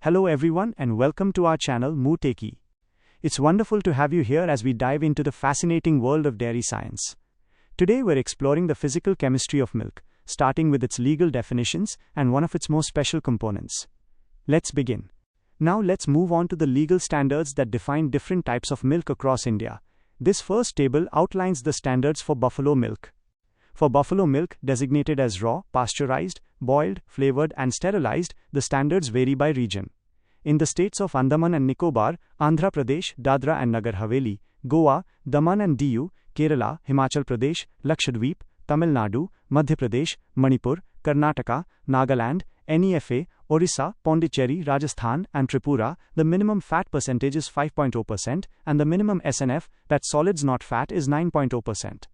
Hello everyone and welcome to our channel MooTechie. It's wonderful to have you here as we dive into the fascinating world of dairy science. Today we're exploring the physical chemistry of milk, starting with its legal definitions and one of its most special components. Let's begin. Now let's move on to the legal standards that define different types of milk across India. This first table outlines the standards for buffalo milk. For buffalo milk, designated as raw, pasteurized, boiled, flavored and sterilized, the standards vary by region. In the states of Andaman and Nicobar, Andhra Pradesh, Dadra and Nagar Haveli, Goa, Daman and Diu, Kerala, Himachal Pradesh, Lakshadweep, Tamil Nadu, Madhya Pradesh, Manipur, Karnataka, Nagaland, NEFA, Orissa, Pondicherry, Rajasthan and Tripura, the minimum fat percentage is 5.0% and the minimum SNF, that's solids not fat, is 9.0%.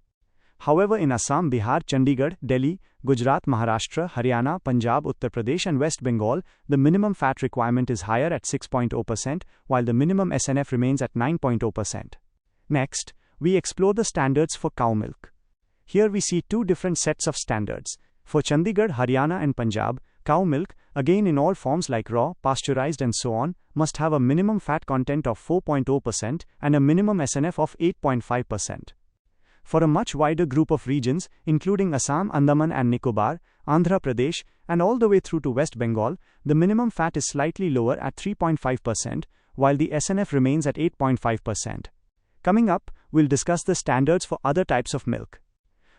However, in Assam, Bihar, Chandigarh, Delhi, Gujarat, Maharashtra, Haryana, Punjab, Uttar Pradesh and West Bengal, the minimum fat requirement is higher at 6.0%, while the minimum SNF remains at 9.0%. Next, we explore the standards for cow milk. Here we see two different sets of standards. For Chandigarh, Haryana and Punjab, cow milk, again in all forms like raw, pasteurized and so on, must have a minimum fat content of 4.0% and a minimum SNF of 8.5%. For a much wider group of regions, including Assam, Andaman and Nicobar, Andhra Pradesh, and all the way through to West Bengal, the minimum fat is slightly lower at 3.5%, while the SNF remains at 8.5%. Coming up, we'll discuss the standards for other types of milk.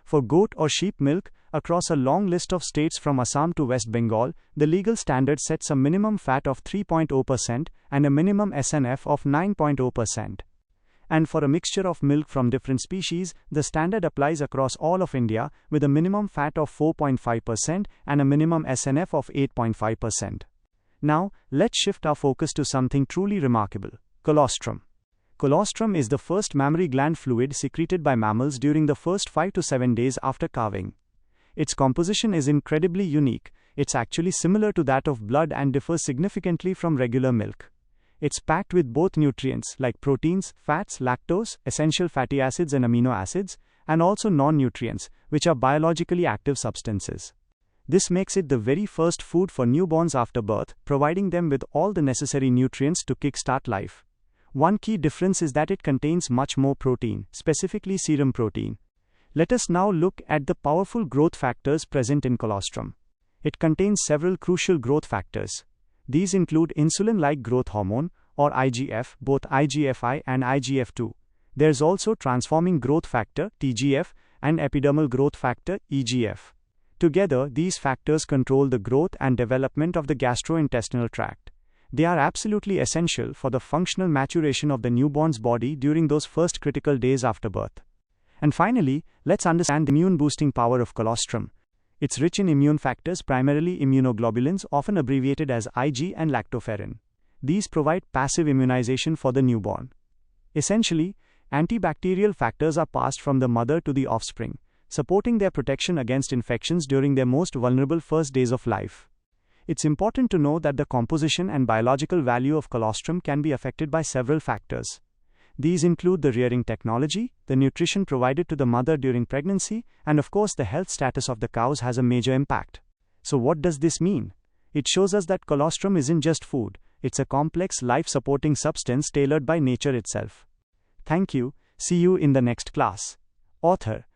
For goat or sheep milk, across a long list of states from Assam to West Bengal, the legal standard sets a minimum fat of 3.0% and a minimum SNF of 9.0%. And for a mixture of milk from different species, the standard applies across all of India with a minimum fat of 4.5% and a minimum SNF of 8.5%. Now, let's shift our focus to something truly remarkable: colostrum. Colostrum is the first mammary gland fluid secreted by mammals during the first 5 to 7 days after calving. Its composition is incredibly unique. It's actually similar to that of blood and differs significantly from regular milk. It's packed with both nutrients like proteins, fats, lactose, essential fatty acids and amino acids, and also non-nutrients, which are biologically active substances. This makes it the very first food for newborns after birth, providing them with all the necessary nutrients to kickstart life. One key difference is that it contains much more protein, specifically serum protein. Let us now look at the powerful growth factors present in colostrum. It contains several crucial growth factors. These include insulin-like growth hormone, or IGF, both IGF-I and IGF-2. There's also transforming growth factor, TGF, and epidermal growth factor, EGF. Together, these factors control the growth and development of the gastrointestinal tract. They are absolutely essential for the functional maturation of the newborn's body during those first critical days after birth. And finally, let's understand the immune-boosting power of colostrum. It's rich in immune factors, primarily immunoglobulins, often abbreviated as Ig, and lactoferrin. These provide passive immunization for the newborn. Essentially, antibacterial factors are passed from the mother to the offspring, supporting their protection against infections during their most vulnerable first days of life. It's important to know that the composition and biological value of colostrum can be affected by several factors. These include the rearing technology, the nutrition provided to the mother during pregnancy, and of course the health status of the cows has a major impact. So what does this mean? It shows us that colostrum isn't just food, it's a complex life-supporting substance tailored by nature itself. Thank you, see you in the next class. Author,